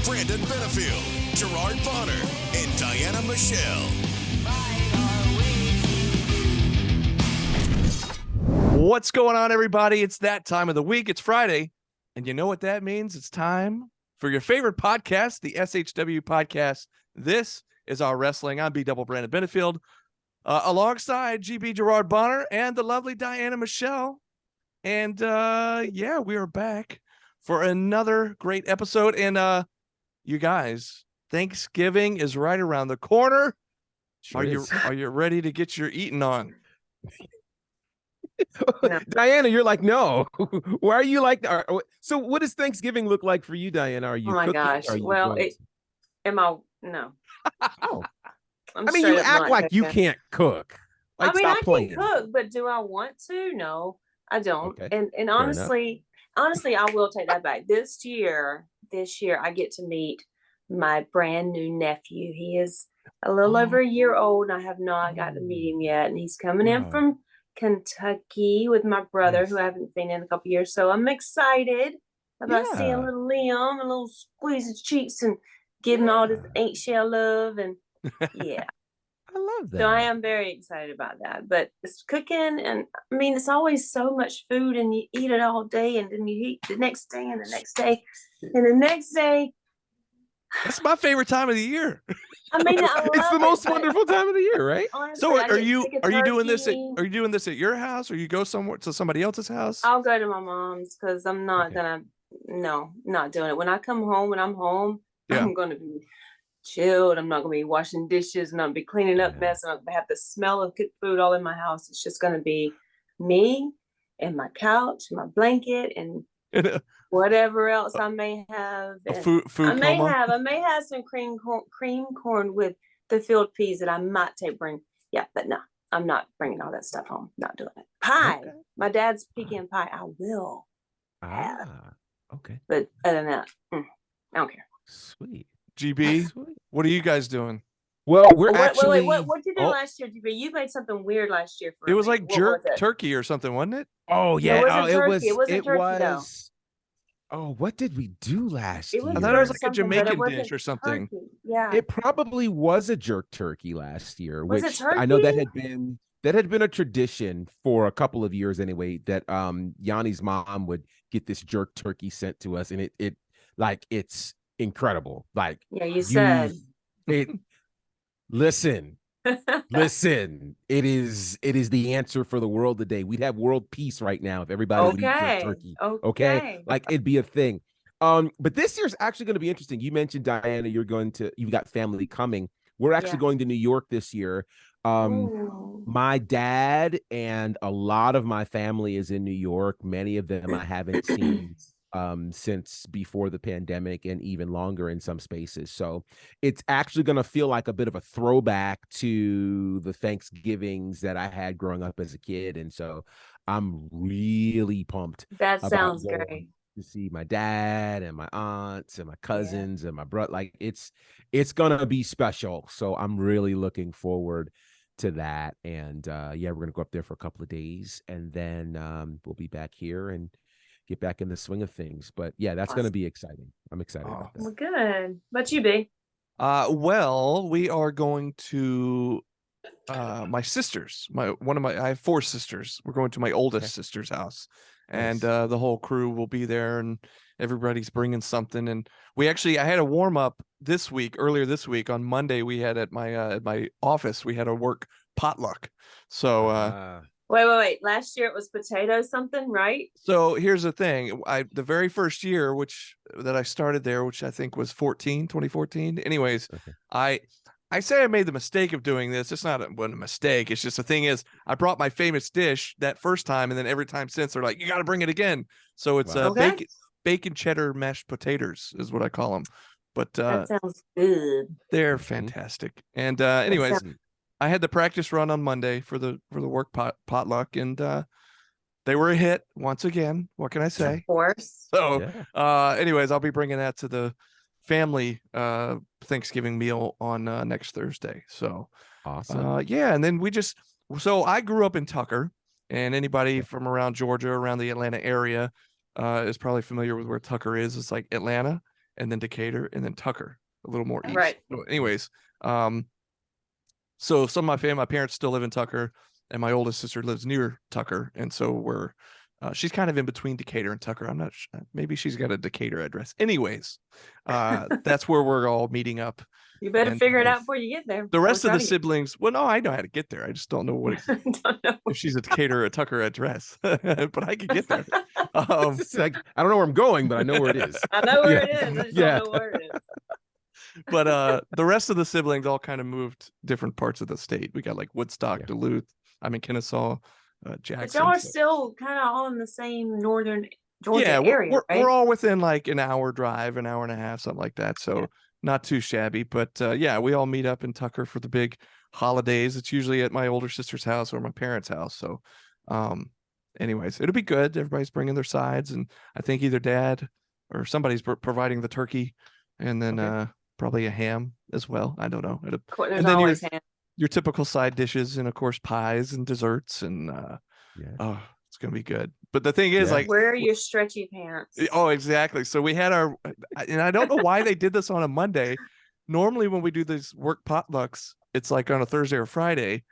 Brandon Benefield, Gerard Bonner, and Diana Michelle. What's going on, everybody? It's that time of the week. It's Friday, and you know what that means? It's time for your favorite podcast, the SHW podcast. This is our wrestling. I'm B-Double Brandon Benefield, alongside GB Gerard Bonner and the lovely Diana Michelle. And yeah, we are back for another great episode. And you guys, Thanksgiving is right around the corner. Sure are you ready to get your eating on? No. Diana, you're like, no. Why are you like? So, what does Thanksgiving look like for you, Diana? Are you? Oh my cooking? gosh! Well, no? Oh, I'm I mean, you act like you cooking. can't cook. Like, I mean, stop I playing. can cook, but do I want to? No, I don't. Okay. And honestly, I will take that back. This year, I get to meet my brand new nephew. He is a little over a year old, and I have not got to meet him yet. And he's coming in from Kentucky with my brother, who I haven't seen in a couple years. So I'm excited about seeing little Liam, and a little squeeze his cheeks and give him all this eggshell love. And yeah, I love that. so I am very excited about that. But it's cooking, and I mean, it's always so much food, and you eat it all day, and then you eat the next day, and the next day, and the next day. That's my favorite time of the year. I mean, it's the most wonderful time of the year, right? Honestly, So are you doing this turkey. at your house, or you go somewhere to somebody else's house? I'll go to my mom's because I'm not not doing it. When I come home, when I'm home, I'm gonna be chilled. I'm not gonna be washing dishes, and I'll be cleaning up mess, and I'll have the smell of cooked food all in my house. It's just gonna be me and my couch, my blanket, and whatever else I may have. Food I may have some cream corn with the field peas that I might bring. Yeah, but no, I'm not bringing all that stuff home. Not doing it. Pie. Okay. My dad's pecan pie. I will have. Okay. But other than that, I don't care. Sweet. GB, what are you guys doing? Well, we're actually. Wait, what did you do last year, GB? You made something weird last year for me. It was like jerk was turkey or something, wasn't it? Oh yeah, it wasn't turkey though. Oh, what did we do last year? I thought it was like a Jamaican dish or something. Turkey. Yeah, it probably was a jerk turkey last year. Was which it turkey? I know that had been a tradition for a couple of years anyway. That Yanni's mom would get this jerk turkey sent to us, and it's incredible. Like you said it. Listen. Listen, it is the answer for the world today. We'd have world peace right now if everybody would eat jerk turkey. Okay, like it'd be a thing. But this year's actually going to be interesting. You mentioned, Diana, you've got family coming. We're actually going to New York this year. My dad and a lot of my family is in New York. Many of them I haven't seen since before the pandemic, and even longer in some spaces. So it's actually going to feel like a bit of a throwback to the Thanksgivings that I had growing up as a kid. And so I'm really pumped. That sounds great. To see my dad and my aunts and my cousins and my brother. Like it's going to be special. So I'm really looking forward to that. And we're going to go up there for a couple of days, and then we'll be back here and get back in the swing of things. But yeah, that's going to be exciting. I'm excited about that. Well, good. What you be? Well, we are going to my sister's. I have 4 sisters. We're going to my oldest sister's house, and the whole crew will be there, and everybody's bringing something. And I had a warm up earlier this week on Monday. We had at my office, we had a work potluck. So Wait. Last year it was potato something, right? So here's the thing. The very first year that I started there, which I think was 2014. Anyways, I say I made the mistake of doing this. It's not a mistake. It's just the thing is, I brought my famous dish that first time, and then every time since they're like, you got to bring it again. So it's bacon cheddar mashed potatoes is what I call them. But that sounds good. They're fantastic. And anyways, I had the practice run on Monday for the work potluck, and they were a hit once again. What can I say? Of course. So, anyways, I'll be bringing that to the family Thanksgiving meal on next Thursday. So awesome. And then I grew up in Tucker, and anybody from around Georgia, around the Atlanta area is probably familiar with where Tucker is. It's like Atlanta. and then Decatur, and then Tucker, a little more east. Right. So anyways, so some of my parents still live in Tucker, and my oldest sister lives near Tucker, and so we're she's kind of in between Decatur and Tucker. I'm not sure. Maybe she's got a Decatur address. Anyways, that's where we're all meeting up. You better figure it out before you get there. The rest of the siblings, well, no, I know how to get there. I just don't know what don't know. if she's a Decatur or a Tucker address, but I could get there. It's like, I don't know where I'm going, but I know where it is. I know where it is. I just don't know where it is. But the rest of the siblings all kind of moved different parts of the state. We got like Woodstock, Duluth, Kennesaw, Jackson. But y'all are still kind of all in the same northern Georgia area, right? We're all within like an hour drive, an hour and a half, something like that. So not too shabby. But we all meet up in Tucker for the big holidays. It's usually at my older sister's house or my parents' house. So anyways, it'll be good. Everybody's bringing their sides, and I think either dad or somebody's providing the turkey, and then probably a ham as well. I don't know. There's always ham. Your typical side dishes, and of course pies and desserts, and it's gonna be good. But the thing is, like, wear your stretchy pants. Oh, exactly. So we had and I don't know why they did this on a Monday. Normally when we do these work potlucks, it's like on a Thursday or Friday,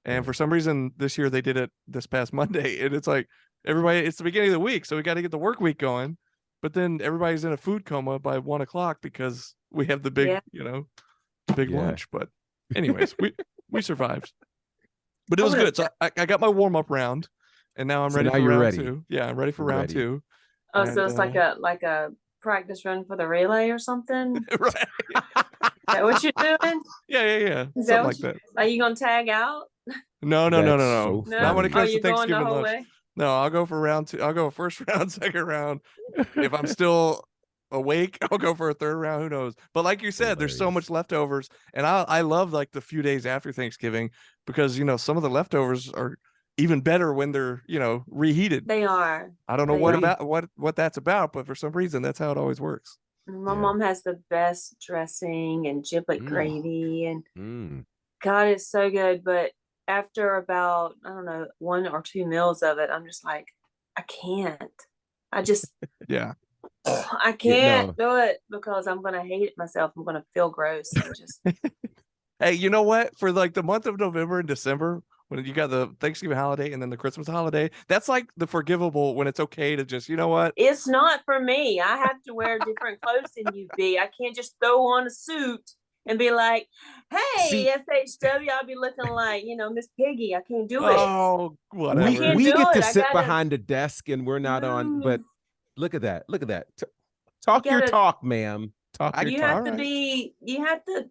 and for some reason this year they did it this past Monday, and it's like it's the beginning of the week, so we got to get the work week going, but then everybody's in a food coma by 1:00 because we have the big big lunch. But anyways, we survived, but it was good. So I got my warm-up round, and now I'm ready for round two. Yeah, I'm ready for round two. Oh, so it's like a practice run for the relay or something? Right. Is that what you're doing? Yeah. Is that like that. Are you gonna tag out? No. So not when it comes to Thanksgiving lunch. Way? No, I'll go for round two. I'll go first round, second round. If I'm still awake, I'll go for a third round. Who knows? But like you said, there's so much leftovers, and I love like the few days after Thanksgiving, because some of the leftovers are even better when they're reheated. They are. I don't know what that's about, but for some reason that's how it always works. My mom has the best dressing and giblet gravy, and God, it's so good. But after about, I don't know, 1 or 2 meals of it, I'm just like, I can't. I just I can't do it, because I'm gonna hate it myself. I'm gonna feel gross. Hey, you know what? For like the month of November and December, when you got the Thanksgiving holiday and then the Christmas holiday, that's like the forgivable, when it's okay to just, It's not for me. I have to wear different clothes than you be. I can't just throw on a suit and be like, hey, SHW, I'll be looking like, Miss Piggy. I can't do it. Oh, whatever. We get to sit behind a desk and we're not on, but look at that. Look at that. Talk your talk, ma'am. Talk your talk. You have to,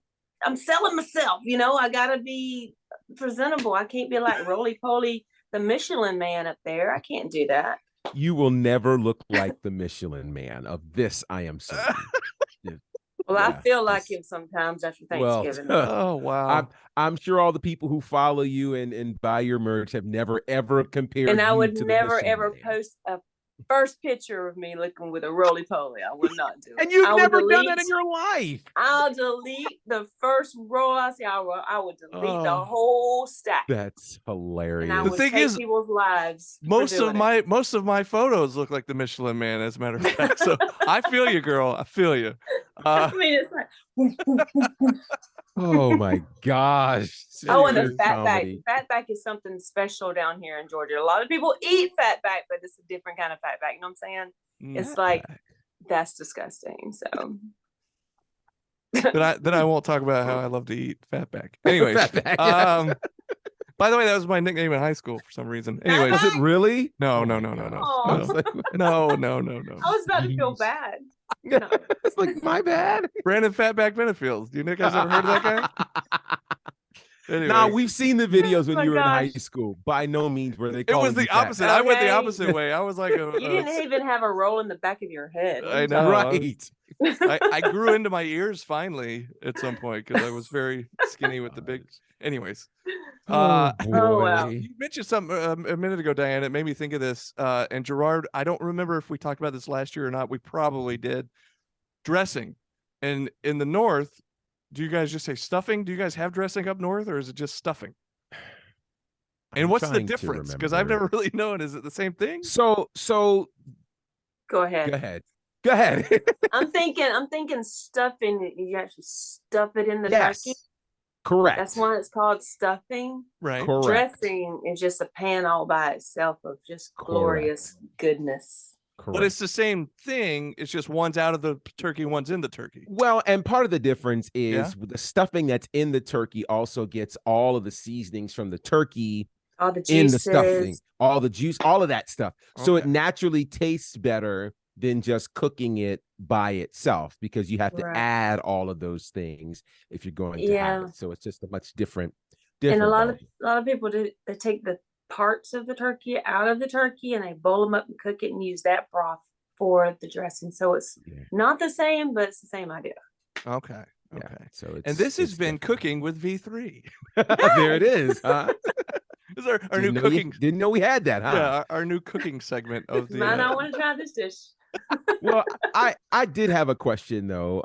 I'm selling myself, I gotta be presentable. I can't be like roly-poly, the Michelin Man up there. I can't do that. You will never look like the Michelin Man. Of this, I am certain. I feel like him sometimes after Thanksgiving. Oh, wow. I'm sure all the people who follow you and buy your merch have never, ever compared and I would to never, ever post a first picture of me looking with a roly-poly. I would not do it. And you've never done that in your life. I'll delete the first roll I see. I would delete the whole stack. That's hilarious. And I would take people's lives. Most of my photos look like the Michelin Man, as a matter of fact. So I feel you, girl. I feel you. I mean, it's like oh my gosh. And the fatback. Fatback is something special down here in Georgia. A lot of people eat fatback, but it's a different kind of fatback. You know what I'm saying? It's like, that's disgusting. So then I won't talk about how I love to eat fatback. Anyways, by the way, that was my nickname in high school for some reason. Anyways, was it really? No. No. I was about to feel bad. No. It's like, my bad. Brandon Fatback Benefields. Do you guys ever heard of that guy? Anyway. Nah, we've seen the videos when you were in high school. By no means were they. It was the opposite. Okay. I went the opposite way. I was like, you didn't even have a roll in the back of your head. I know, right? I grew into my ears finally at some point because I was very skinny with the big. Anyways, wow. You mentioned something a minute ago, Diane. It made me think of this. And Gerard, I don't remember if we talked about this last year or not. We probably did. Dressing, and in the North, do you guys just say stuffing? Do you guys have dressing up north, or is it just stuffing? And what's the difference? Because I've never really known. Is it the same thing? So go ahead. Go ahead. Go ahead. I'm thinking stuffing. You actually stuff it in the turkey. Yes. Correct. That's why it's called stuffing. Right. Correct. Dressing is just a pan all by itself of just glorious goodness. Correct. But it's the same thing. It's just one's out of the turkey, one's in the turkey. Well, and part of the difference is the stuffing that's in the turkey also gets all of the seasonings from the turkey all the juices, in the stuffing, all the juice, all of that stuff. So it naturally tastes better than just cooking it by itself, because you have to add all of those things if you're going to have it. So it's just a much different. And a lot of people do. They take the parts of the turkey out of the turkey and they boil them up and cook it and use that broth for the dressing. So it's not the same, but it's the same idea. Okay. Yeah. So and this has been Cooking with V3. There it is, huh? This is our new cooking. Didn't know we had that, huh? Yeah, our new cooking segment of the. I want to try this dish. Well, I did have a question though.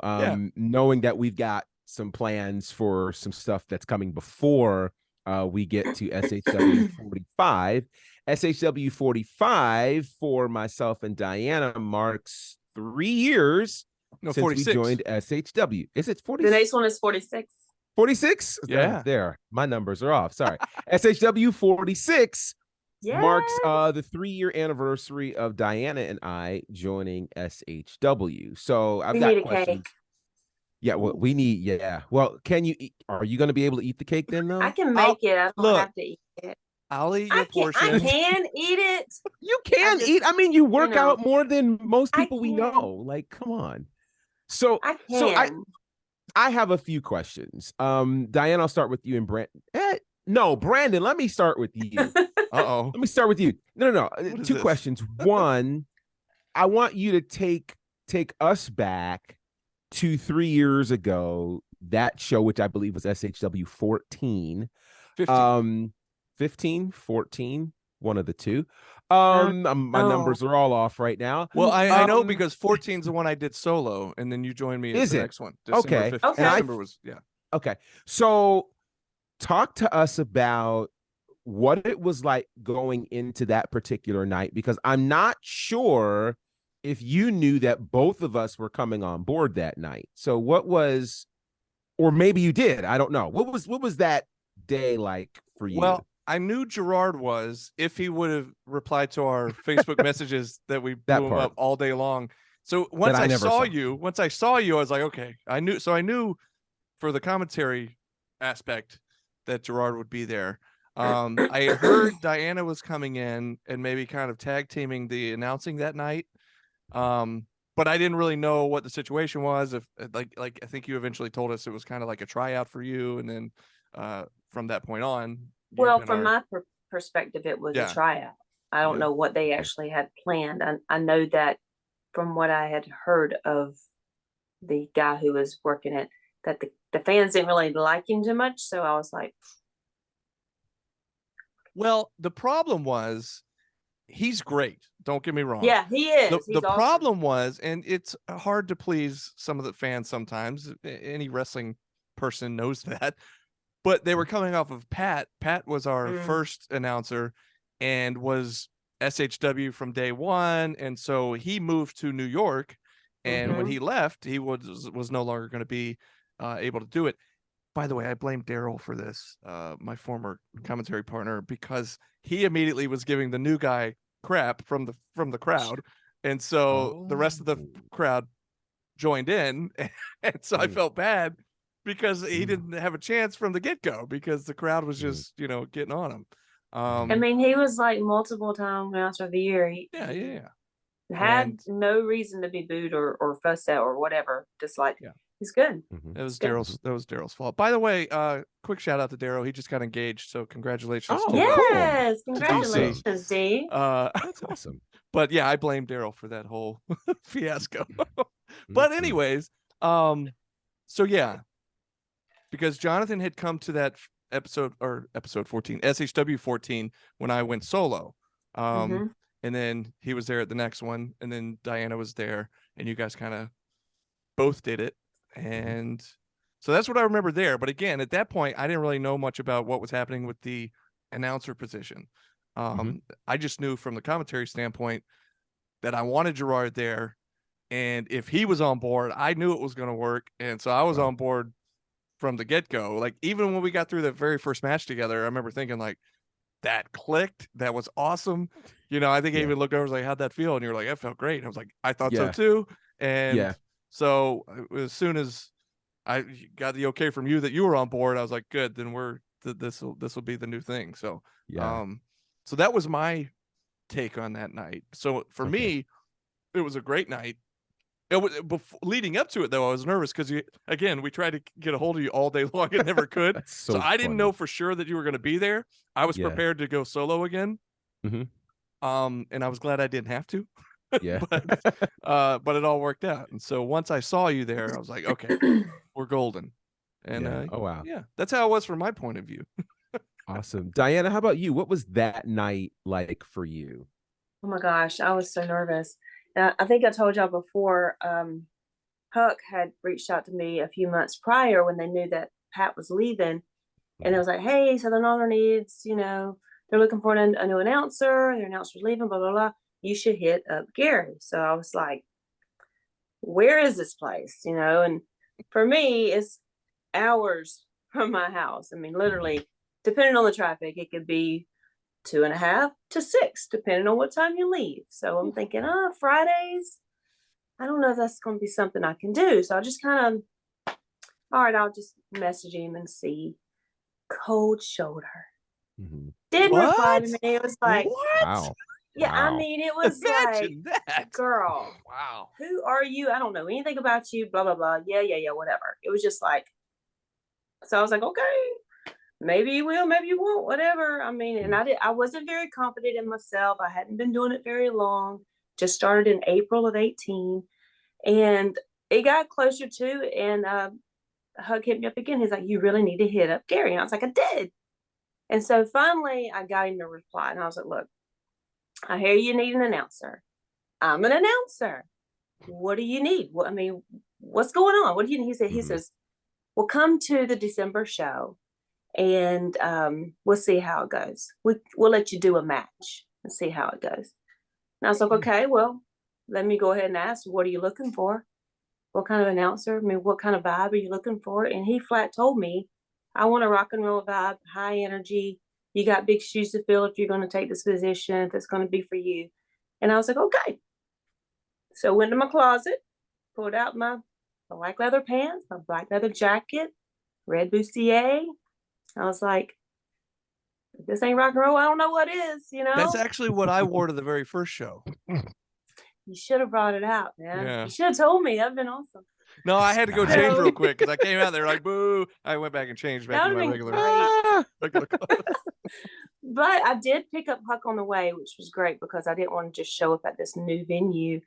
Knowing that we've got some plans for some stuff that's coming before we get to SHW 45. SHW 45 for myself and Diana marks 3 years since 46. we joined SHW. Is it 40? The next one is 46. 46? Yeah. There. My numbers are off. Sorry. SHW 46 marks the 3-year anniversary of Diana and I joining SHW. So I've got questions. Cake. Yeah, well, we need, Well, can you eat? Are you going to be able to eat the cake then, though? I can make it. I don't have to eat it. I'll eat your portion. I can eat it. You can eat. I mean, you work out more than most people we know. Like, come on. So I have a few questions. Diane, I'll start with you and Brandon. No, Brandon, let me start with you. Uh-oh. Let me start with you. No. 2 questions. One, I want you to take us back to 3 years ago, that show, which I believe was SHW 14. 15, 14, one of the two. My numbers are all off right now. Well, I know, because 14 is the one I did solo, and then you joined me at the next one. Okay. 15th. December was, Okay. So talk to us about what it was like going into that particular night, because I'm not sure if you knew that both of us were coming on board that night. So what was, or maybe you did, I don't know. What was that day like for you? Well, I knew Gerard was, if he would have replied to our Facebook messages that we blew him up all day long. So once I saw you, I was like, okay, I knew for the commentary aspect that Gerard would be there. I heard Diana was coming in and maybe kind of tag teaming the announcing that night. But I didn't really know what the situation was. If like I think you eventually told us it was kind of like a tryout for you, and then from that point on. Well, from my perspective, it was a tryout. I don't know what they actually had planned. I know that from what I had heard of the guy who was working it, that the fans didn't really like him too much. So I was like, well, the problem was, he's great. Don't get me wrong. Yeah, he is. The problem was, and it's hard to please some of the fans sometimes. Any wrestling person knows that. But they were coming off of Pat. Pat was our first announcer and was SHW from day one. And so he moved to New York. And when he left, he was no longer going to be able to do it. By the way, I blame Daryl for this, my former commentary partner, because he immediately was giving the new guy crap from the crowd. And so the rest of the crowd joined in. And so I felt bad, because he didn't have a chance from the get-go, because the crowd was just, getting on him. I mean, he was like multiple time announcer of the year. He had no reason to be booed or fussed at or whatever. Just like, he's good. That was Daryl's fault. By the way, quick shout out to Daryl. He just got engaged, so congratulations. Yes, congratulations, D. That's awesome. But yeah, I blame Daryl for that whole fiasco. But anyways, so yeah. Because Jonathan had come to that episode 14, SHW 14, when I went solo. And then he was there at the next one. And then Diana was there, and you guys kind of both did it. And so that's what I remember there. But again, at that point, I didn't really know much about what was happening with the announcer position. I just knew from the commentary standpoint that I wanted Gerard there. And if he was on board, I knew it was going to work. And so I was on board from the get-go. Like, even when we got through the very first match together, I remember thinking, like, that clicked. That was awesome. You know, I think I even looked over, I was like, how'd that feel? And you're like, it felt great. And I was like, I thought so too. And so as soon as I got the okay from you that you were on board, I was like, good, then this will be the new thing. So, so that was my take on that night. So for me, it was a great night. It was, leading up to it, though, I was nervous because, again, we tried to get a hold of you all day long and never could. So I didn't know for sure that you were going to be there. I was prepared to go solo again. And I was glad I didn't have to. But it all worked out. And so once I saw you there, I was like, okay, we're golden. And oh wow, that's how it was from my point of view. Awesome. Diana, how about you? What was that night like for you? Oh my gosh, I was so nervous. I think I told y'all before, Huck had reached out to me a few months prior when they knew that Pat was leaving. And it was like, hey, Southern Honor needs, they're looking for a new announcer. Their announcer's leaving, blah, blah, blah. You should hit up Gary. So I was like, where is this place? And for me, it's hours from my house. I mean, literally, depending on the traffic, it could be 2.5 to 6, depending on what time you leave. So I'm thinking, Fridays, I don't know if that's going to be something I can do. So I just kind of, all right, I'll just message him and see. Cold shoulder. Didn't reply to me. It was like, wow. Yeah, wow. I mean, it was Imagine like, that. Girl, wow. Who are you? I don't know anything about you, blah, blah, blah. Yeah, whatever. It was just like, so I was like, okay, maybe you will, maybe you won't, whatever. I mean, and I wasn't very confident in myself. I hadn't been doing it very long. Just started in April of 18. And it got closer to, and Hug hit me up again. He's like, you really need to hit up Gary. And I was like, I did. And so finally I got him to reply. And I was like, look, I hear you need an announcer. I'm an announcer. What do you need? I mean, what's going on? What do you need? He says, well, come to the December show and we'll see how it goes. We'll let you do a match and see how it goes. And I was like, okay, well, let me go ahead and ask, what are you looking for? What kind of announcer? I mean, what kind of vibe are you looking for? And he flat told me, I want a rock and roll vibe, high energy. You got big shoes to fill if you're going to take this position, if it's going to be for you. And I was like, okay. So I went to my closet, pulled out my black leather pants, my black leather jacket, red bustier. I was like, if this ain't rock and roll, I don't know what is, That's actually what I wore to the very first show. You should have brought it out, man. Yeah. You should have told me. That'd been awesome. No, I had to go change real quick because I came out there like, boo. I went back and changed back to my regular clothes. But I did pick up Huck on the way, which was great because I didn't want to just show up at this new venue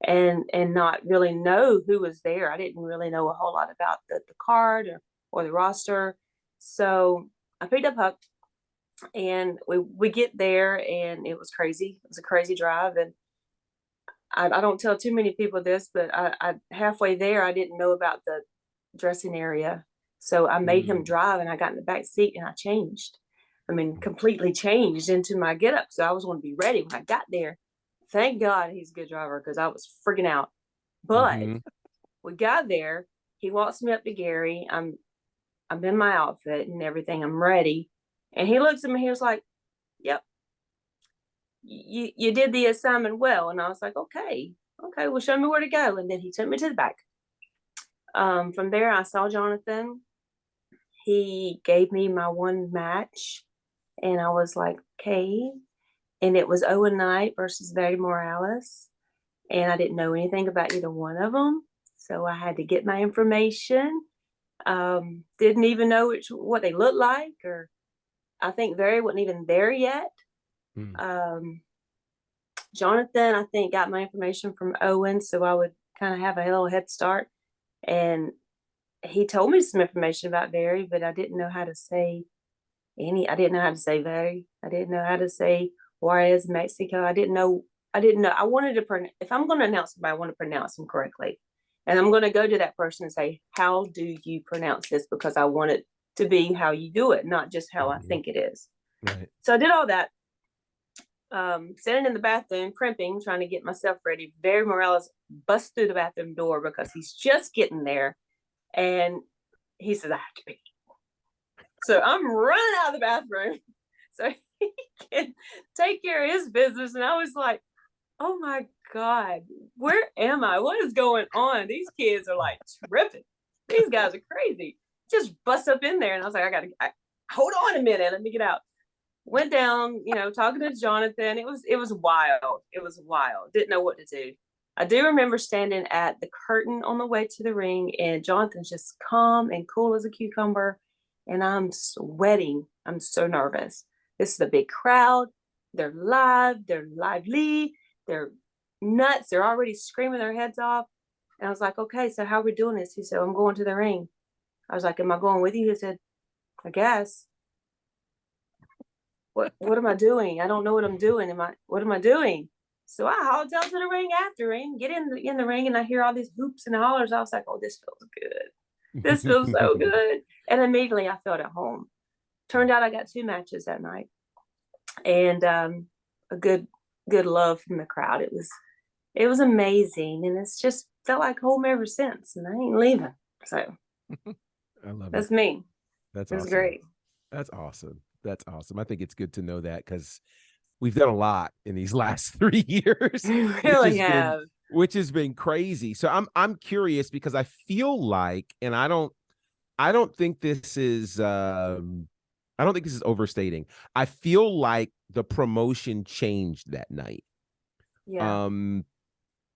and not really know who was there. I didn't really know a whole lot about the card or the roster. So I picked up Huck and we get there and it was crazy. It was a crazy drive. And I don't tell too many people this, but I halfway there, I didn't know about the dressing area. So I made him drive and I got in the back seat and I changed. I mean, completely changed into my getup. So I was going to be ready when I got there. Thank God he's a good driver because I was freaking out. But we got there. He walks me up to Gary. I'm in my outfit and everything. I'm ready. And he looks at me. He was like, yep. You did the assignment well. And I was like, okay, well, show me where to go. And then he took me to the back. From there, I saw Jonathan. He gave me my one match. And I was like, okay. And it was Owen Knight versus Betty Morales. And I didn't know anything about either one of them. So I had to get my information. Didn't even know what they looked like. Or I think Barry wasn't even there yet. Jonathan, I think, got my information from Owen, so I would kind of have a little head start. And he told me some information about Barry, but I didn't know how to say I didn't know how to say Barry. I didn't know how to say Juarez, Mexico. I didn't know. I wanted to if I'm going to announce somebody, I want to pronounce them correctly. And I'm going to go to that person and say, how do you pronounce this? Because I want it to be how you do it, not just how I think it is. Right. So I did all that. sitting in the bathroom, primping, trying to get myself ready. Barry Morales busts through the bathroom door because he's just getting there. And he says, I have to pee. So I'm running out of the bathroom so he can take care of his business. And I was like, oh my God, where am I? What is going on? These kids are like tripping. These guys are crazy. Just bust up in there. And I was like, hold on a minute. Let me get out. Went down, talking to Jonathan. It was wild. It was wild. Didn't know what to do. I do remember standing at the curtain on the way to the ring, and Jonathan's just calm and cool as a cucumber. And I'm sweating. I'm so nervous. This is a big crowd. They're live. They're lively. They're nuts. They're already screaming their heads off. And I was like, okay, so how are we doing this? He said, I'm going to the ring. I was like, am I going with you? He said, I guess. What am I doing? I don't know what I'm doing. What am I doing? So I hauled down to the ring after him, get in the ring, and I hear all these hoops and hollers. I was like, oh, this feels good. This feels so good. And immediately I felt at home. Turned out I got 2 matches that night. And a good love from the crowd. It was amazing. And it's just felt like home ever since. And I ain't leaving. So I love that's it. me. That's it was awesome. Great. That's awesome. That's awesome. I think it's good to know that because we've done a lot in these last 3 years. We really have. Which has been crazy. So I'm curious because I feel like, and I don't think this is overstating. I feel like the promotion changed that night. Yeah.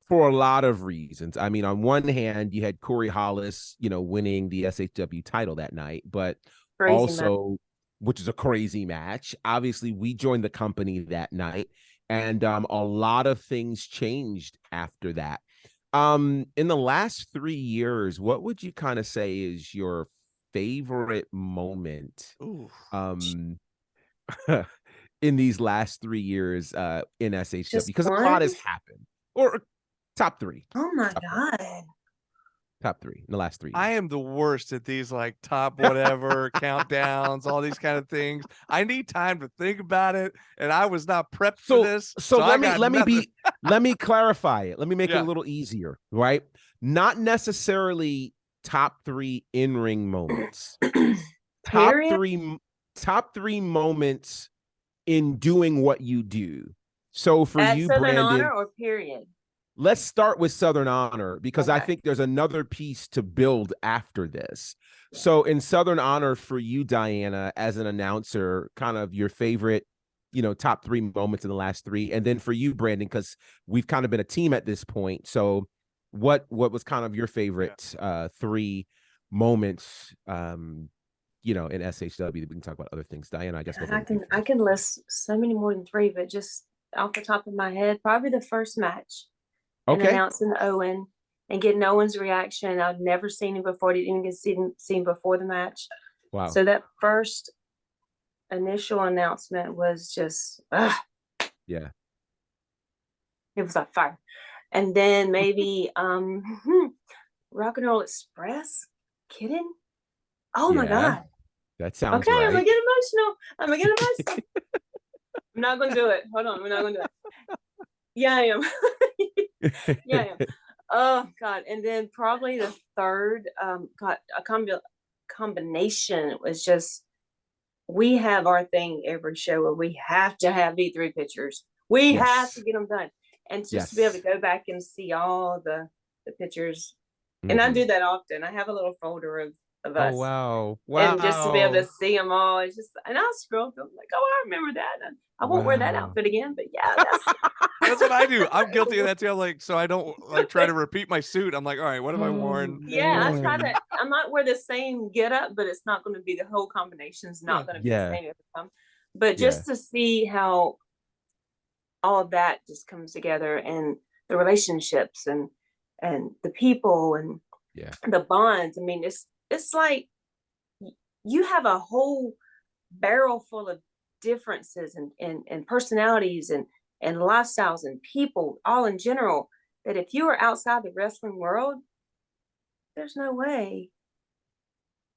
For a lot of reasons. I mean, on one hand, you had Corey Hollis, winning the SHW title that night, but Crazy also, which is a crazy match. Obviously, we joined the company that night, and a lot of things changed after that. In the last 3 years, what would you kind of say is your favorite moment in these last 3 years in SHW? Because a lot has happened. Or top 3. Oh my God. Top 3 in the last 3 years. I am the worst at these like top whatever countdowns, all these kind of things. I need time to think about it, and I was not prepped for this. So let me clarify it. Let me make it a little easier, right? Not necessarily top 3 in-ring moments. top 3 moments in doing what you do. So for you, Southern Brandon, Honor or period? Let's start with Southern Honor because I think there's another piece to build after this. So in Southern Honor for you, Diana, as an announcer, kind of your favorite, top 3 moments in the last 3. And then for you, Brandon, because we've kind of been a team at this point. So what was kind of your favorite 3 moments, in SHW? We can talk about other things. Diana, I guess I can list so many more than 3, but just off the top of my head, probably the first match. And announcing Owen and getting Owen's reaction. I'd never seen him before. Didn't even get seen before the match. Wow. So that first initial announcement was just, yeah. It was like fire. And then maybe Rock and Roll Express. Kidding? Oh my God. That sounds okay. Right. I'm gonna get emotional. I'm not gonna do it. Hold on. We're not gonna do it. Yeah, I am. Yeah, I am. Oh God. And then probably the third combination was just, we have our thing every show where we have to have V3 pictures. We have to get them done. And just to be able to go back and see all the pictures. And I do that often. I have a little folder of us. Oh, wow. And just to be able to see them all, it's just, and I'll scroll through, like, oh, I remember that. And I won't wear that outfit again, but yeah, that's what I do. I'm guilty of that too. I'm like, so I don't like try to repeat my suit. I'm like, all right, what have I worn? Yeah, I might wear the same get up, but it's not going to be the whole combination's not going to be the same every time. But just to see how all of that just comes together, and the relationships and the people and the bonds. I mean, it's like you have a whole barrel full of differences and personalities and lifestyles and people all in general, that if you are outside the wrestling world, there's no way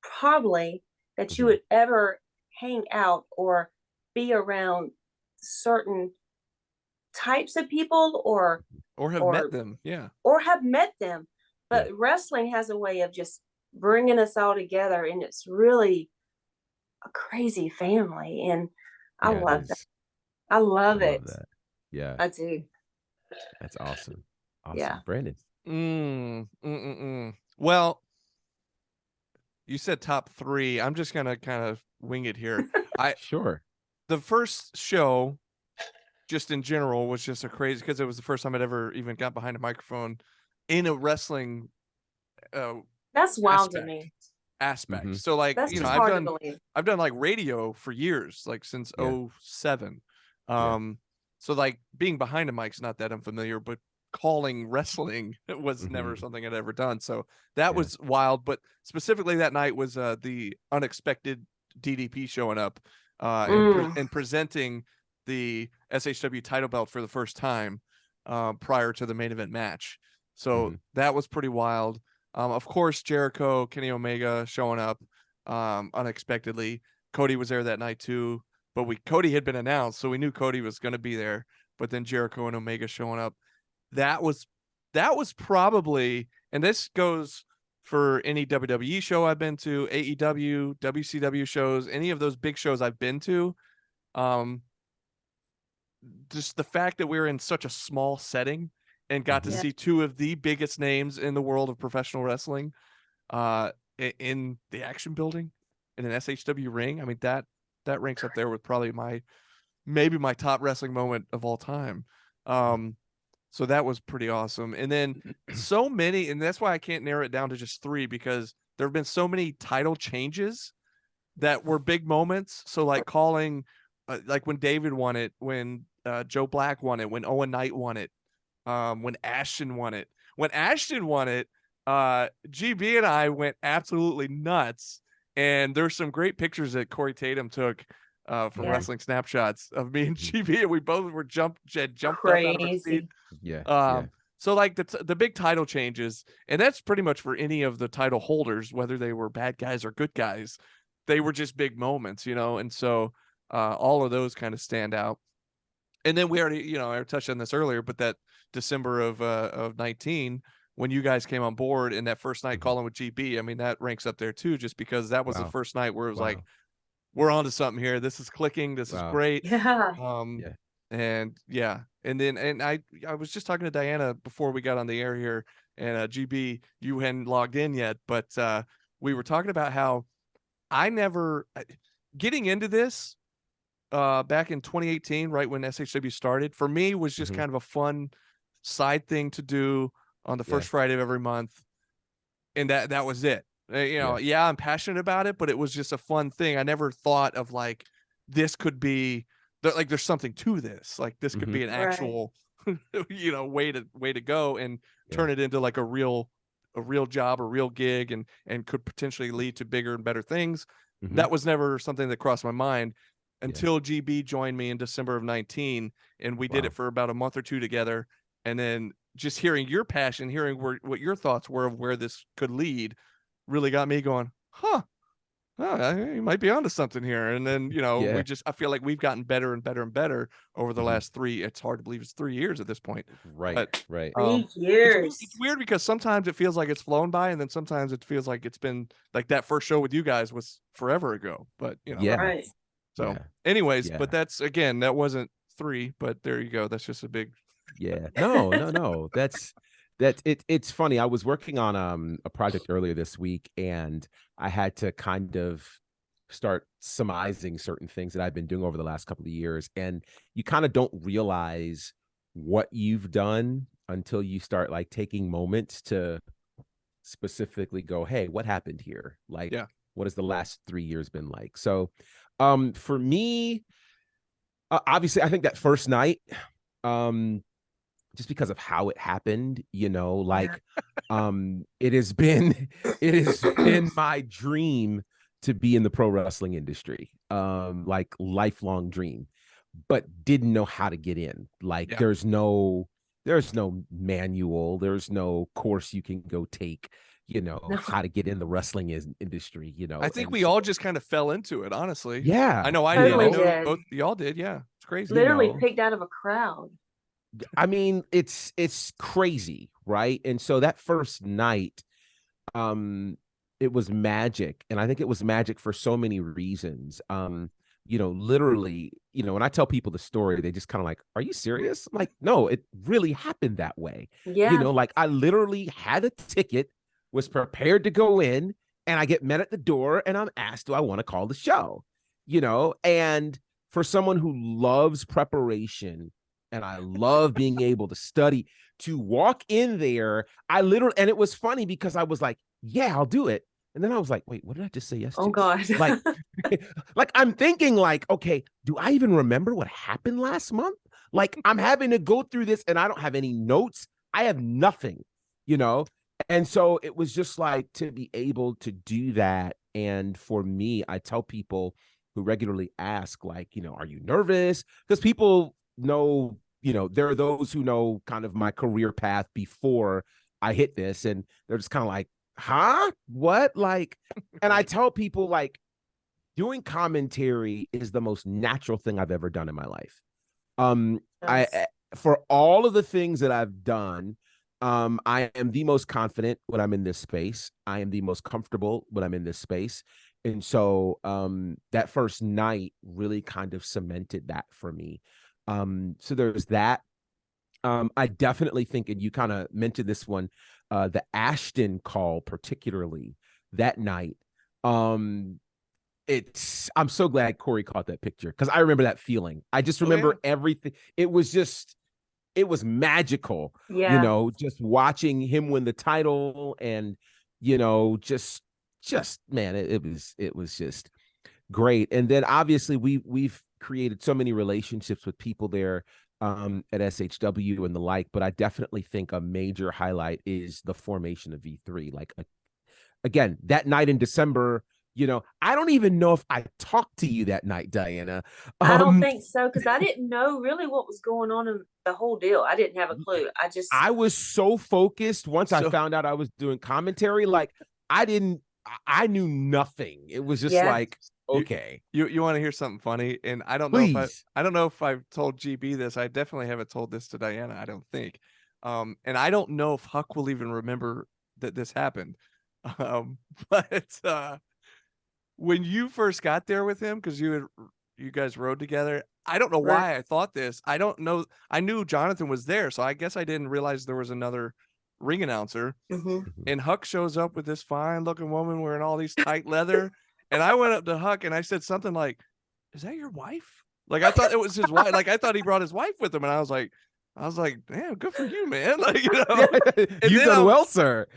probably that you would ever hang out or be around certain types of people or have met them. Yeah. Or have met them. But wrestling has a way of just bringing us all together, and it's really a crazy family. And I love that. I love it. That. Yeah. I do. That's awesome. Awesome. Yeah. Brandon. Well, you said top 3. I'm just gonna kind of wing it here. The first show, just in general, was just a crazy, because it was the first time I'd ever even got behind a microphone in a wrestling that's wild to me. Aspect. So like, that's I've done like radio for years, like since 2007. So like being behind a mic's not that unfamiliar, but calling wrestling was never something I'd ever done. So that was wild. But specifically that night was the unexpected DDP showing up and presenting the SHW title belt for the first time prior to the main event match. So that was pretty wild. Of course, Jericho, Kenny Omega showing up unexpectedly. Cody was there that night too, but Cody had been announced, so we knew Cody was going to be there. But then Jericho and Omega showing up, that was probably, and this goes for any WWE show I've been to, AEW, WCW shows, any of those big shows I've been to. Just the fact that we're in such a small setting and got to see 2 of the biggest names in the world of professional wrestling in the Action Building in an SHW ring. I mean, that ranks up there with probably maybe my top wrestling moment of all time. So that was pretty awesome. And then so many, and that's why I can't narrow it down to just 3, because there have been so many title changes that were big moments. So like calling, like when David won it, when Joe Black won it, when Owen Knight won it, when Ashton won it. When Ashton won it, GB and I went absolutely nuts. And there's some great pictures that Corey Tatum took from Wrestling Snapshots of me and GB, and we both were jumped up out of our seat. So like the big title changes, and that's pretty much for any of the title holders, whether they were bad guys or good guys, they were just big moments, and so all of those kind of stand out. And then we already, I touched on this earlier, but that December of 19, when you guys came on board and that first night calling with GB, I mean, that ranks up there too, just because that was the first night where it was like, we're onto something here. This is clicking. This is great. And I was just talking to Diana before we got on the air here, and GB, you hadn't logged in yet, but we were talking about how getting into this back in 2018, right when SHW started, for me was just kind of a fun side thing to do on the first Friday of every month, and that was it. I'm passionate about it, but it was just a fun thing. I never thought of like this could be like there's something to this. Like this could be an actual way to go and turn it into like a real job, a real gig, and could potentially lead to bigger and better things. That was never something that crossed my mind until GB joined me in December of 19, and we did it for about a month or 2 together. And then just hearing your passion, hearing what your thoughts were of where this could lead, really got me going, you might be onto something here. And then, I feel like we've gotten better and better and better over the last 3, it's hard to believe it's 3 years at this point. Right. 3 years. It's weird because sometimes it feels like it's flown by, and then sometimes it feels like it's been like that first show with you guys was forever ago, but anyways, but that's, again, that wasn't 3, but there you go. That's just a big, no. That's it's funny. I was working on a project earlier this week, and I had to kind of start surmising certain things that I've been doing over the last couple of years. And you kind of don't realize what you've done until you start like taking moments to specifically go, hey, what happened here? Like, what has the last 3 years been like? So for me, obviously, I think that first night, just because of how it happened, it has been my dream to be in the pro wrestling industry, like lifelong dream, but didn't know how to get in. Like there's no manual, there's no course you can go take, how to get in the wrestling industry, I think we all just kind of fell into it, honestly. Yeah. I know I totally did. I know did. both y'all did. Yeah. It's crazy. Literally picked out of a crowd. I mean, it's crazy, right? And so that first night, it was magic, and I think it was magic for so many reasons. Literally, when I tell people the story, they just kind of like, "Are you serious?" I'm like, no, it really happened that way. Yeah. Like I literally had a ticket, was prepared to go in, and I get met at the door, and I'm asked, "Do I want to call the show?" And for someone who loves preparation and I love being able to study, to walk in there, and it was funny because I was like, yeah, I'll do it. And then I was like, wait, what did I just say yes to? Oh God. Like, like I'm thinking like, okay, do I even remember what happened last month? Like I'm having to go through this and I don't have any notes. I have nothing, And so it was just like to be able to do that. And for me, I tell people who regularly ask, like, are you nervous? Because people know, there are those who know kind of my career path before I hit this, and they're just kind of like, huh? What? Like, and I tell people, like, doing commentary is the most natural thing I've ever done in my life. Yes. For all of the things that I've done, I am the most confident when I'm in this space. I am the most comfortable when I'm in this space. And so that first night really kind of cemented that for me. So there's that. I definitely think, and you kind of mentioned this one, the Ashton call, particularly that night. I'm so glad Corey caught that picture because I remember that feeling. I just remember everything. It was magical, Yeah. just watching him win the title and, just man, it was just great. And then obviously we've created so many relationships with people there at SHW and the like, but I definitely think a major highlight is the formation of V3. Like again, that night in December, I don't even know if I talked to you that night, Diana. I don't think so, because I didn't know really what was going on in the whole deal. I didn't have a clue. I was so focused once I found out I was doing commentary, like I knew nothing. It was just like, okay. You want to hear something funny? And I don't know Please. I don't know if I've told GB this. I definitely haven't told this to Diana, I don't think. And I don't know if Huck will even remember that this happened. But when you first got there with him, because you guys rode together, I don't know why I thought this. I don't know. I knew Jonathan was there, so I guess I didn't realize there was another ring announcer. And Huck shows up with this fine looking woman wearing all these tight leather. And I went up to Huck and I said something like, "Is that your wife?" Like I thought it was his wife. Like I thought he brought his wife with him. And I was like, damn, good for you, man. Like, You've done well, sir.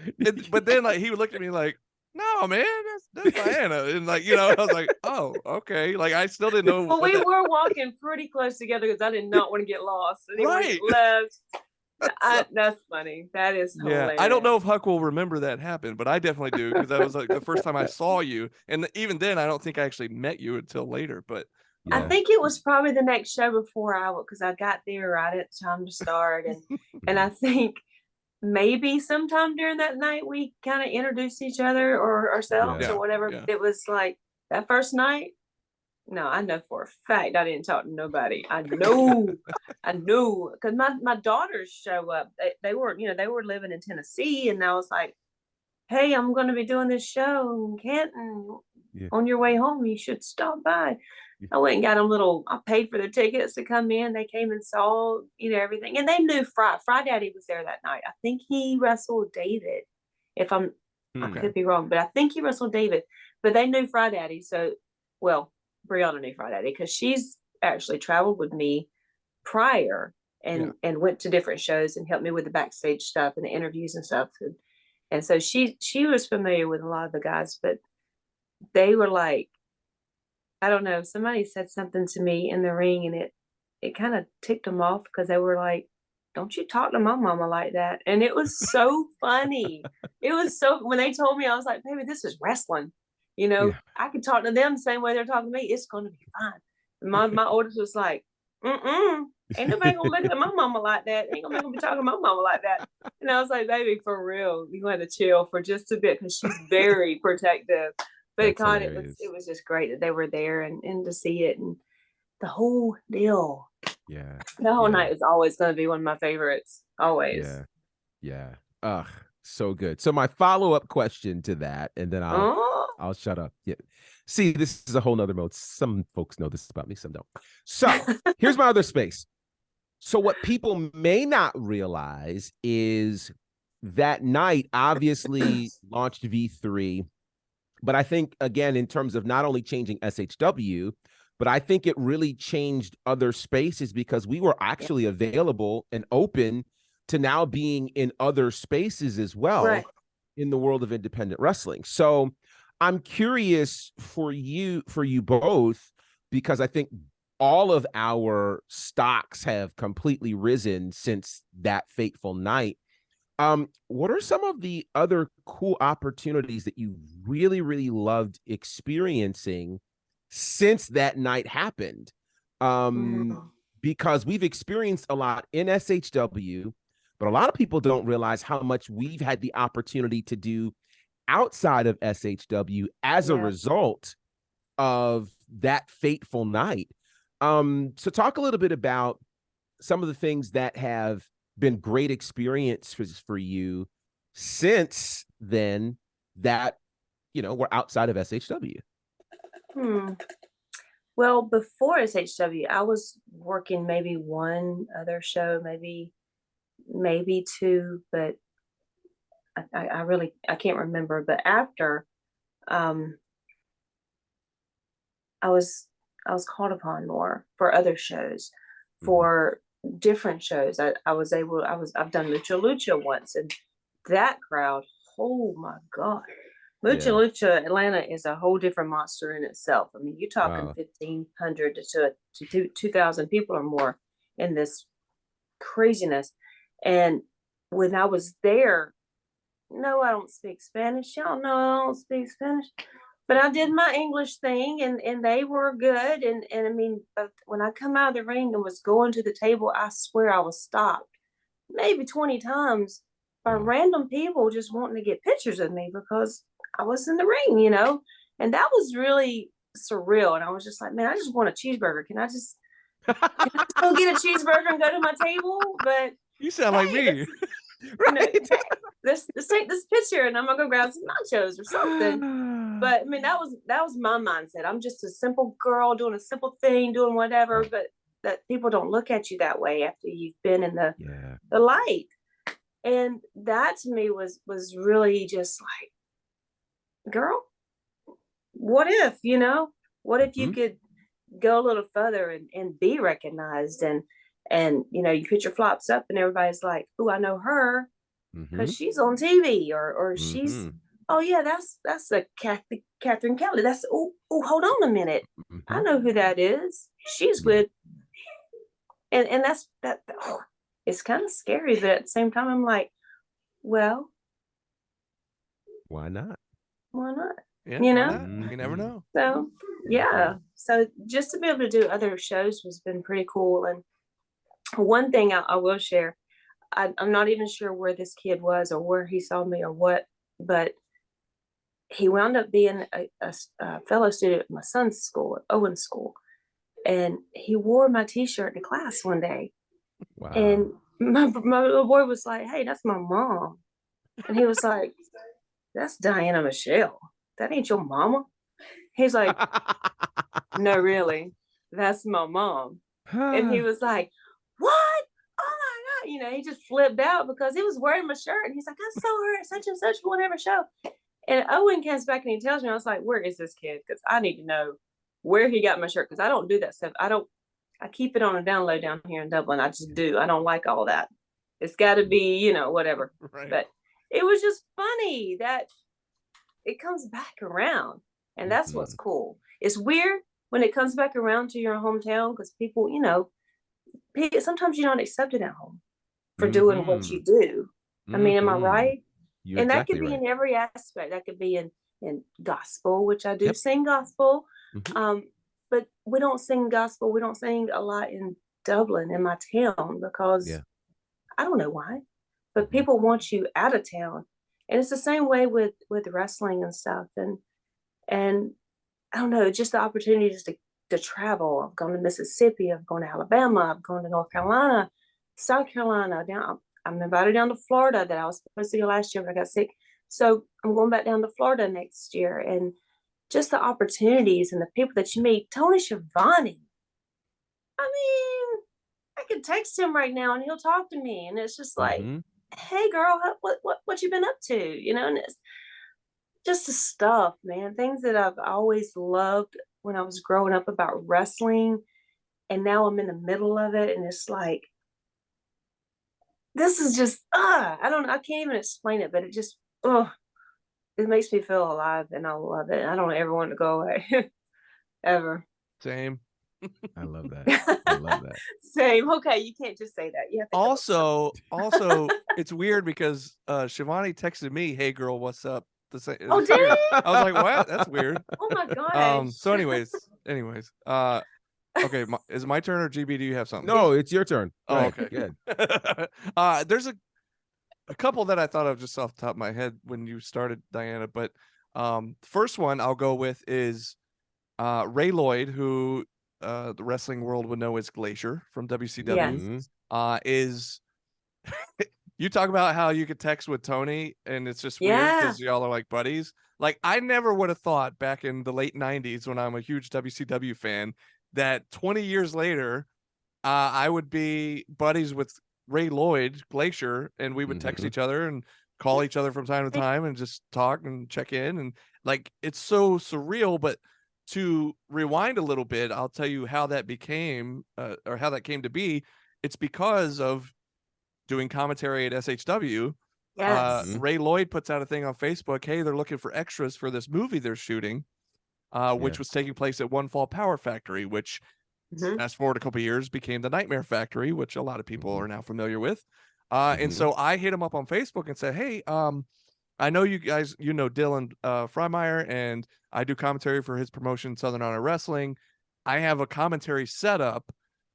But then like he looked at me like, "No, man, that's Diana." And like, I was like, "Oh, okay." Like I still didn't know. Well, we were walking pretty close together because I did not want to get lost. Right. Left. That's funny. That is hilarious. I don't know if Huck will remember that happened, but I definitely do because that was like the first time I saw you. And even then, I don't think I actually met you until later. But I think it was probably the next show before because I got there right at the time to start. And I think maybe sometime during that night we kind of introduced each other or ourselves or whatever. Yeah. It was like that first night. No, I know for a fact I didn't talk to nobody. I know because my daughters show up. They were living in Tennessee, and I was like, "Hey, I'm going to be doing this show in Canton. On your way home, you should stop by." I went and got them I paid for their tickets to come in. They came and saw, everything. And they knew Fry Daddy was there that night. I think he wrestled David. I could be wrong, but I think he wrestled David. But they knew Fry Daddy. So, Brianna knew Fry Daddy because she's actually traveled with me prior and went to different shows and helped me with the backstage stuff and the interviews and stuff. And so she was familiar with a lot of the guys, but they were like, I don't know, somebody said something to me in the ring and it kind of ticked them off because they were like, "Don't you talk to my mama like that?" And it was so funny. It was so, when they told me, I was like, "Baby, this is wrestling. I can talk to them the same way they're talking to me. It's going to be fine." My oldest was like, "Ain't nobody gonna look at my mama like that. Ain't gonna be talking to my mama like that." And I was like, "Baby, for real, you want to chill for just a bit," because she's very protective. But God, it was just great that they were there and to see it. the whole deal. Yeah. The whole night is always going to be one of my favorites. Always. Yeah. Ugh, so good. So my follow-up question to that, and then I'll shut up. Yeah. See, this is a whole nother mode. Some folks know this about me, some don't. So here's my other space. So what people may not realize is that night obviously launched V3, but I think, again, in terms of not only changing SHW, but I think it really changed other spaces because we were actually available and open to now being in other spaces as well in the world of independent wrestling. So I'm curious for you both, because I think all of our stocks have completely risen since that fateful night. What are some of the other cool opportunities that you really, really loved experiencing since that night happened? Because we've experienced a lot in SHW, but a lot of people don't realize how much we've had the opportunity to do outside of SHW as a result of that fateful night. So talk a little bit about some of the things that have been great experiences for you since then that, we're outside of SHW. Well, before SHW, I was working maybe one other show, maybe two, but I can't remember. But after, I was called upon more for other shows, for different shows. I've done Lucha once, and that crowd, oh my God. Lucha Atlanta is a whole different monster in itself. I mean, you're talking 1,500 to 2,000 people or more in this craziness. And when I was there, no, I don't speak Spanish. Y'all know I don't speak Spanish. But I did my English thing, and they were good. And I mean, but when I come out of the ring and was going to the table, I swear I was stopped maybe 20 times by random people just wanting to get pictures of me because I was in the ring, and that was really surreal. And I was just like, man, I just want a cheeseburger. Can I just go get a cheeseburger and go to my table? But you sound like me. Right. Hey, let's take this picture and I'm gonna go grab some nachos or something. But I mean, that was my mindset. I'm just a simple girl doing a simple thing, doing whatever, but that people don't look at you that way after you've been in the light. And that to me was really just like, girl, what if, what if you could go a little further and be recognized and you put your flops up and everybody's like, oh, I know her because she's on TV or she's, oh yeah, that's a Catherine Kelly. That's, oh, hold on a minute. I know who that is. She's with, and that's that. Oh, it's kind of scary, but at the same time, I'm like, well, why not? Why not? Yeah, you never know. So so just to be able to do other shows has been pretty cool. And one thing I will share, I'm not even sure where this kid was or where he saw me or what, but he wound up being a fellow student at my son's school, at Owen's school, and he wore my T-shirt to class one day. Wow. And my little boy was like, hey, that's my mom. And he was like, that's Diana Michelle. That ain't your mama. He's like, no, really, that's my mom. And he was like, what? Oh my God. He just flipped out because he was wearing my shirt. And he's like, I saw her at such and such whatever show. And Owen comes back and he tells me, I was like, where is this kid? Because I need to know where he got my shirt. Because I don't do that stuff. I keep it on a down low down here in Dublin. I just do. I don't like all that. It's got to be, whatever. Right. But it was just funny that it comes back around. And that's what's cool. It's weird when it comes back around to your hometown because people, sometimes you're not accepted at home for doing what you do. I mean, am I right? You're and exactly that could be right. in every aspect. That could be in gospel, which I do sing gospel. But we don't sing gospel. We don't sing a lot in Dublin, in my town, because I don't know why. But people want you out of town. And it's the same way with wrestling and stuff. And I don't know, just the opportunity just to to travel. I've gone to Mississippi. I've gone to Alabama. I've gone to North Carolina, South Carolina. I'm invited down to Florida that I was supposed to go last year, but I got sick. So I'm going back down to Florida next year. And just the opportunities and the people that you meet. Tony Schiavone. I mean, I could text him right now and he'll talk to me. And it's just like, hey girl, what you been up to? You know, and it's just the stuff, man. Things that I've always loved when I was growing up about wrestling. And now I'm in the middle of it. And it's like, this is just, I can't even explain it, but it just, it makes me feel alive and I love it. I don't ever want to go away. Ever. Same. I love that. I love that. Same. Okay, you can't just say that. You have to also, it's weird because Shivani texted me, "Hey girl, what's up?" Oh, did he? I was like, "What? That's weird." Oh my gosh. So anyways, okay, is it my turn or GB? Do you have something? No, it's your turn. Oh, okay. Good. There's a couple that I thought of just off the top of my head when you started, Diana. But first one I'll go with is Ray Lloyd, who the wrestling world would know as Glacier from WCW. Yes. Is you talk about how you could text with Tony and it's just weird because y'all are like buddies. Like I never would have thought back in the late 90s when I'm a huge WCW fan that 20 years later I would be buddies with Ray Lloyd, Glacier, and we would text each other and call each other from time to time and just talk and check in. And like, it's so surreal, but to rewind a little bit, I'll tell you how that became or how that came to be. It's because of doing commentary at SHW. Yes. Ray Lloyd puts out a thing on Facebook. Hey, they're looking for extras for this movie they're shooting, which was taking place at One Fall Power Factory, which fast forward a couple of years became the Nightmare Factory, which a lot of people are now familiar with. And so I hit him up on Facebook and said, hey, I know you guys, you know, Dylan Freimeyer, and I do commentary for his promotion, Southern Honor Wrestling. I have a commentary setup.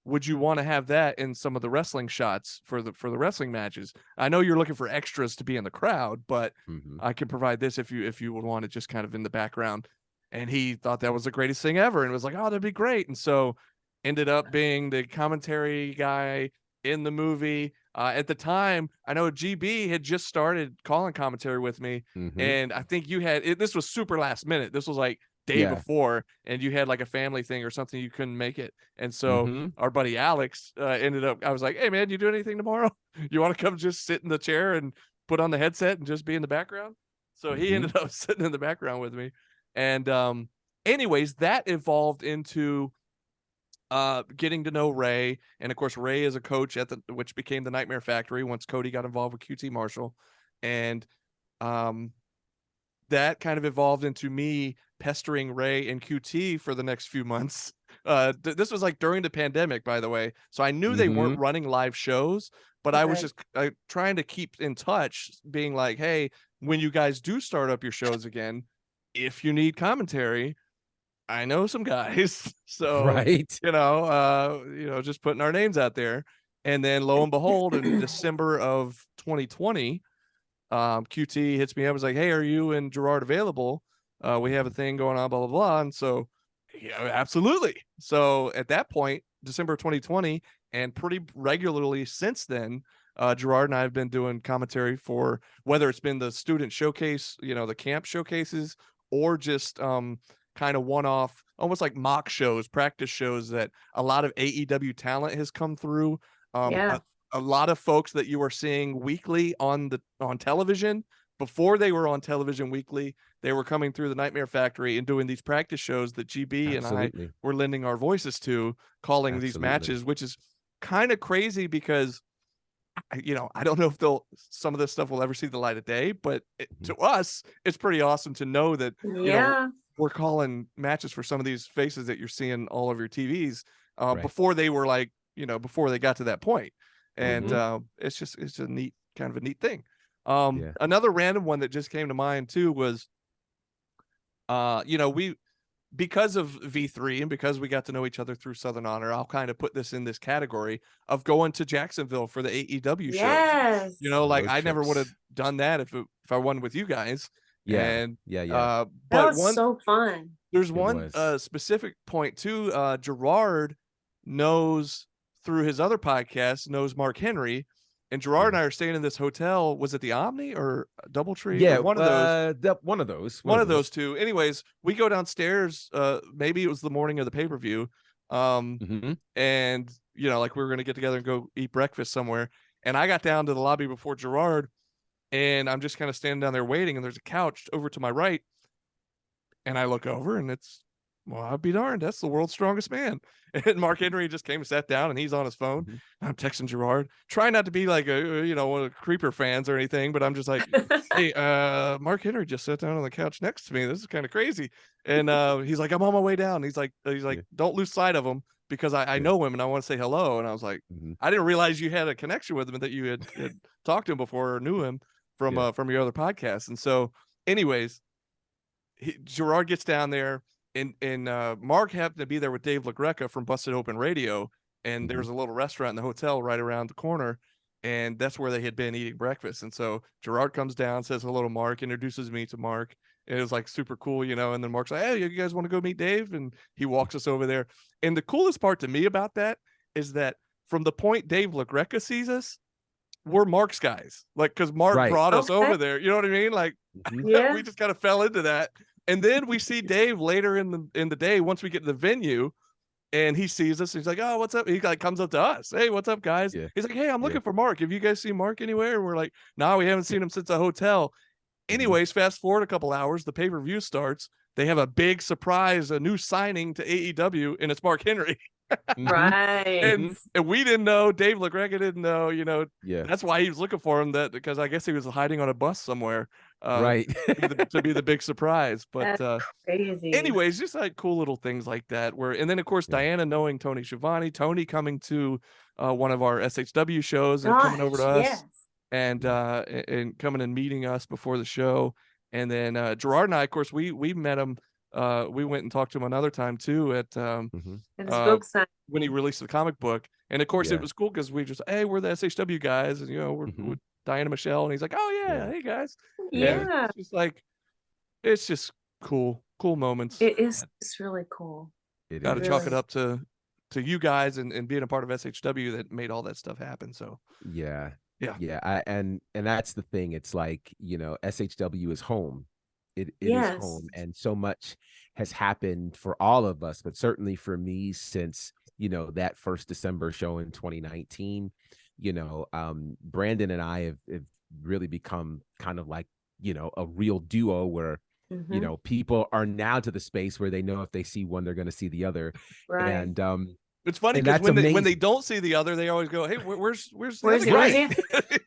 Would you want to have that in some of the wrestling shots for the wrestling matches? I know you're looking for extras to be in the crowd, but I can provide this if you would want it just kind of in the background. And he thought that was the greatest thing ever and was like, oh, that'd be great. And so ended up being the commentary guy in the movie. At the time, I know GB had just started calling commentary with me, and I think you had this was super last minute. This was like day before, and you had like a family thing or something, you couldn't make it. And so our buddy Alex ended up, I was like, hey man, you do anything tomorrow? You want to come just sit in the chair and put on the headset and just be in the background? So he ended up sitting in the background with me. And anyways, that evolved into getting to know Ray. And of course, Ray is a coach at which became the Nightmare Factory once Cody got involved with QT Marshall. And that kind of evolved into me pestering Ray and QT for the next few months. This was like during the pandemic, by the way. So I knew they weren't running live shows, but I was just trying to keep in touch, being like, hey, when you guys do start up your shows again, if you need commentary, I know some guys. So, you know, just putting our names out there. And then lo and behold, in December of 2020, QT hits me up, was like, hey, are you and Gerard available? We have a thing going on, blah, blah, blah. And so, yeah, absolutely. So at that point, December 2020, and pretty regularly since then, Gerard and I have been doing commentary for whether it's been the student showcase, you know, the camp showcases, or just kind of one-off, almost like mock shows, practice shows that a lot of AEW talent has come through. A lot of folks that you are seeing weekly on television, before they were on television weekly, they were coming through the Nightmare Factory and doing these practice shows that GB and I were lending our voices to, calling these matches, which is kind of crazy because, you know, I don't know if some of this stuff will ever see the light of day, but to us, it's pretty awesome to know that, you know, we're calling matches for some of these faces that you're seeing all over your TVs before they were like, you know, before they got to that point. And it's a neat, kind of a neat thing. Another random one that just came to mind too was, you know, because of V3 and because we got to know each other through Southern Honor, I'll kind of put this in this category of going to Jacksonville for the AEW shows. You know, like I never would have done that if I wasn't with you guys. But that was so fun. There's one specific point too. Gerard knows through his other podcast, knows Mark Henry, and Gerard and I are staying in this hotel. Was it the Omni or Doubletree? Yeah, or one of those. One of those two. Anyways, we go downstairs. Maybe it was the morning of the pay-per-view. And like we were gonna get together and go eat breakfast somewhere. And I got down to the lobby before Gerard, and I'm just kind of standing down there waiting, and there's a couch over to my right. And I look over, and I'll be darned, that's the world's strongest man. And Mark Henry just came and sat down, and he's on his phone. I'm texting Gerard, trying not to be like one of the Creeper fans or anything, but I'm just like, hey, Mark Henry just sat down on the couch next to me. This is kind of crazy. And he's like, I'm on my way down. He's like, don't lose sight of him, because I know him and I want to say hello. And I was like, I didn't realize you had a connection with him and that you had talked to him before or knew him from your other podcast. And so anyways, Gerard gets down there, and Mark happened to be there with Dave LaGreca from Busted Open Radio, and there's a little restaurant in the hotel right around the corner, and that's where they had been eating breakfast. And so Gerard comes down, says hello to Mark, introduces me to Mark, and it was like super cool, and then Mark's like, hey, you guys want to go meet Dave? And he walks us over there. And the coolest part to me about that is that from the point Dave LaGreca sees us, we're Mark's guys, like, because Mark brought us over there. You know what I mean? Like, we just kind of fell into that. And then we see Dave later in the day, once we get to the venue, and he sees us. And he's like, oh, what's up? He like comes up to us. Hey, what's up, guys? Yeah. He's like, hey, I'm looking for Mark. Have you guys seen Mark anywhere? And we're like, no, we haven't seen him since the hotel. Anyways, fast forward a couple hours, the pay-per-view starts. They have a big surprise, a new signing to AEW, and it's Mark Henry. Right. And we didn't know, Dave LaGreca didn't know, that's why he was looking for him, because I guess he was hiding on a bus somewhere, to be the big surprise. But crazy. Anyways, just like cool little things like that, and then of course Diana knowing Tony Schiavone, Tony coming to one of our SHW shows and coming over to us and coming and meeting us before the show. And then Gerard and I, of course, we met him. We went and talked to him another time too at his book sign when he released the comic book. And of course it was cool because we just, hey, we're the SHW guys, and we're with Diana Michelle, and he's like, oh yeah, hey guys. Yeah. It's just like, it's just cool moments. It is. It's really cool. Got to chalk it up to you guys and being a part of SHW that made all that stuff happen. So and that's the thing. It's like, SHW is home. It is home, and so much has happened for all of us, but certainly for me since that first December show in 2019. Brandon and I have really become kind of like a real duo where people are now to the space where they know if they see one, they're going to see the other. Right. And it's funny because when they don't see the other, they always go, hey, where's the other guy?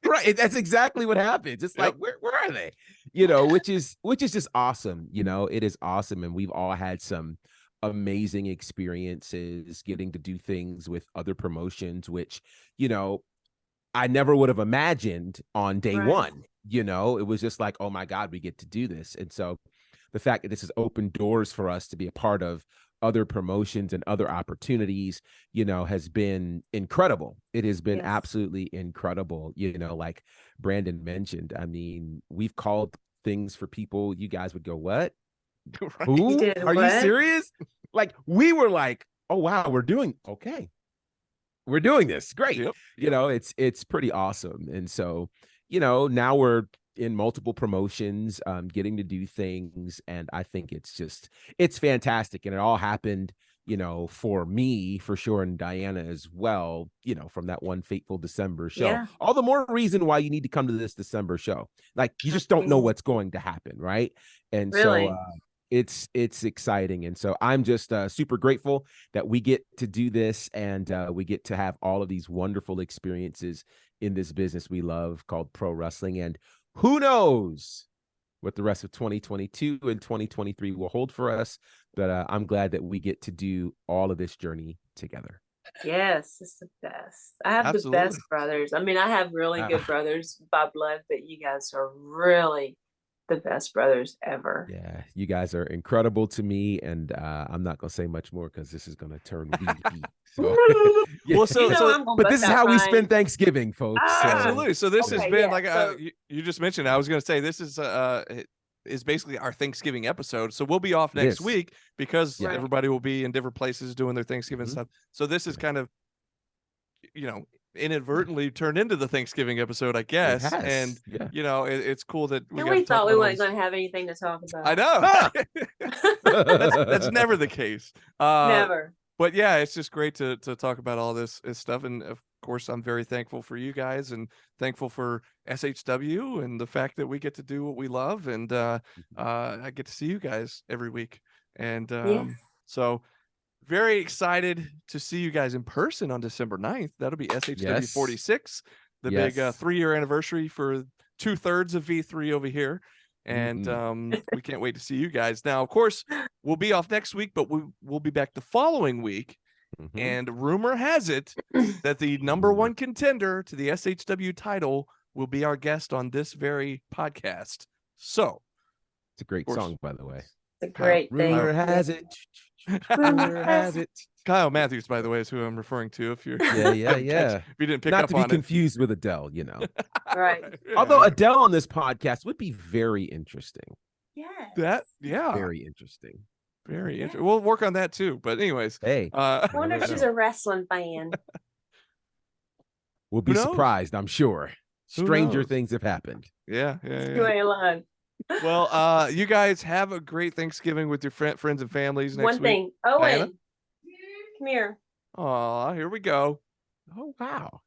Right. That's exactly what happens. It's like, where are they? Which is just awesome. It is awesome. And we've all had some amazing experiences getting to do things with other promotions, which, I never would have imagined on day one. It was just like, oh my God, we get to do this. And so the fact that this has opened doors for us to be a part of other promotions and other opportunities, has been incredible. It has been absolutely incredible. Like Brandon mentioned, I mean, we've called things for people. You guys would go, what? Right. Who? Are you serious? Like, we were like, oh wow, we're doing this. Great. Yep. It's pretty awesome. And so, now we're in multiple promotions, getting to do things. And I think it's fantastic. And it all happened, for me for sure. And Diana as well, from that one fateful December show. Yeah. All the more reason why you need to come to this December show. Like, you just don't know what's going to happen. Right. And so it's exciting. And so I'm just super grateful that we get to do this, and we get to have all of these wonderful experiences in this business we love called pro wrestling. And who knows what the rest of 2022 and 2023 will hold for us. But I'm glad that we get to do all of this journey together. Yes, it's the best. I have the best brothers. I mean, I have really good brothers by blood, but you guys are really the best brothers ever. Yeah, you guys are incredible to me, and I'm not gonna say much more because this is gonna turn weepy. So, but this is how we spend Thanksgiving, folks. Absolutely. So this has been you just mentioned. I was gonna say this is is basically our Thanksgiving episode. So we'll be off next week because everybody will be in different places doing their Thanksgiving stuff. So this is kind of, inadvertently turned into the Thanksgiving episode, I guess. And it's cool that we thought we weren't going to have anything to talk about. I know. that's never the case. Never. But yeah, it's just great to talk about all this stuff. And of course, I'm very thankful for you guys and thankful for SHW and the fact that we get to do what we love. And I get to see you guys every week. And so very excited to see you guys in person on December 9th. That'll be SHW 46, the big 3-year anniversary for 2/3 of V3 over here. And we can't wait to see you guys. Now, of course, we'll be off next week, but we'll be back the following week. And rumor has it that the number one contender to the SHW title will be our guest on this very podcast. So it's a great song, by the way. It's a great thing. Rumor has it. Rumor has it. Kyle Matthews, by the way, is who I'm referring to. If you're if you didn't pick not up to on be confused with Adele, right. Although Adele on this podcast would be very interesting. Yes. Very interesting. Very interesting. We'll work on that too. But anyways, hey, I wonder if she's a wrestling fan. We'll be surprised, I'm sure. Stranger things have happened. Yeah. Well, you guys have a great Thanksgiving with your friends and families next week. One thing, Owen, come here. Oh, here we go. Oh, wow.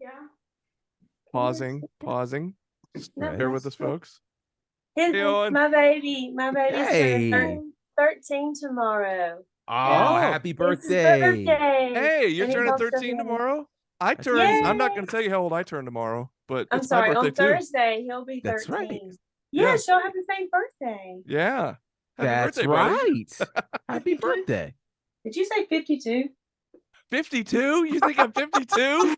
Yeah. Pausing. Bear with us, folks. My baby is turning 13 tomorrow. Oh, happy birthday. Hey, you're turning 13 tomorrow? I'm not going to tell you how old I turn tomorrow, but I'm sorry, on Thursday, he'll be 13. That's right. Yeah, she'll have the same birthday. Yeah. That's right. Happy birthday. Did you say 52? 52? You think I'm 52?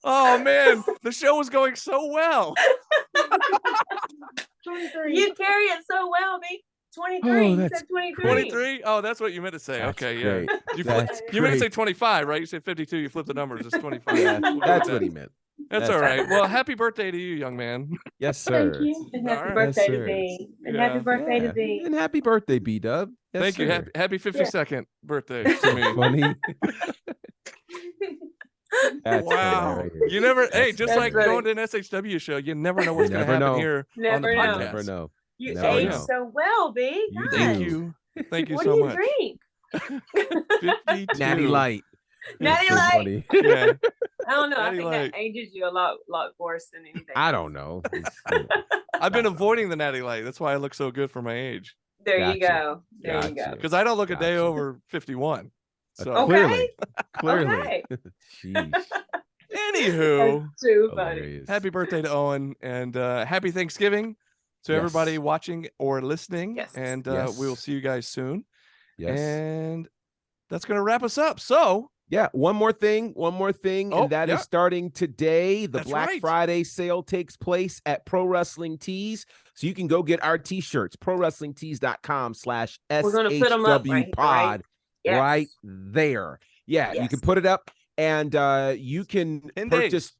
Oh, man. The show was going so well. 23. You carry it so well, B. 23. You said 23. 23? Oh, that's what you meant to say. That's okay, great. Yeah. You meant to say 25, right? You said 52. You flipped the numbers. It's 25. Yeah, that's what he meant. That's all right. Well, happy birthday to you, young man. Yes, sir. Thank you. And happy birthday to B. And happy birthday to B. And happy birthday, B-Dub. Yes, Thank you. Happy 52nd birthday to me. Funny. Wow. You never, just like going to an SHW show, you never know what's going to happen here on the podcast. Never know. You age so well, B. You Thank you. Thank you what so do much. you drink? 52. Natty Light. Natty Light. Funny. Yeah. I don't know. Natty I think Light. that ages you a lot worse than anything. I don't know. I've been avoiding the Natty Light. That's why I look so good for my age. There you go. There you go. Because I don't look a day over 51. So Clearly. Okay. Jeez. Anywho, that's too funny. Happy birthday to Owen and happy Thanksgiving to everybody watching or listening. Yes. And we will see you guys soon. Yes. And that's going to wrap us up. So yeah, one more thing, and that is starting today. The Black Friday sale takes place at Pro Wrestling Tees. So you can go get our t-shirts, prowrestlingtees.com/SHWpod right there. Yeah, you can put it up and you can purchase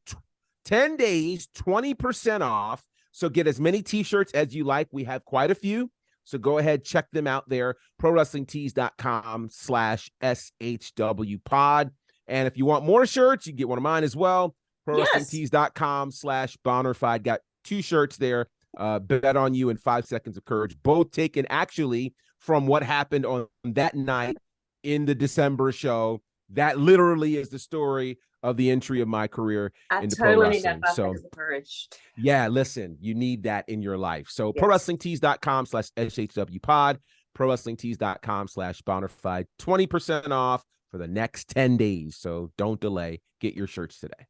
10 days, 20% off. So get as many t-shirts as you like. We have quite a few. So go ahead, check them out there, prowrestlingtees.com/SHWpod. And if you want more shirts, you can get one of mine as well, prowrestlingtees.com/Bonnerfied. Got 2 shirts there. Bet on You and 5 Seconds of Courage, both taken actually from what happened on that night in the December show. That literally is the story of the entry of my career into pro wrestling. Need that 5 Seconds of Courage. Yeah, listen, you need that in your life. So prowrestlingtees.com/SHWpod, prowrestlingtees.com/Bonnerfied, 20% off for the next 10 days. So don't delay. Get your shirts today.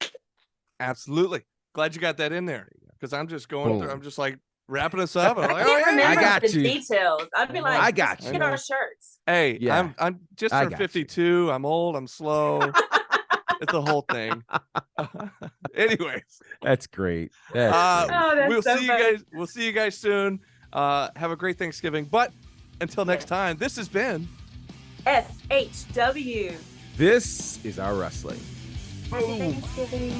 Absolutely. Glad you got that in there because I'm just going through. I'm just like wrapping us up. I'm like, I got the details. I'd be like, I got you. Get our shirts. Hey, yeah. I'm just turned 52. I'm old. I'm slow. It's a whole thing. Anyways, that's great. That's great. We'll see you guys soon. Have a great Thanksgiving. But until next time, this has been SHW. This is our wrestling. Happy Thanksgiving.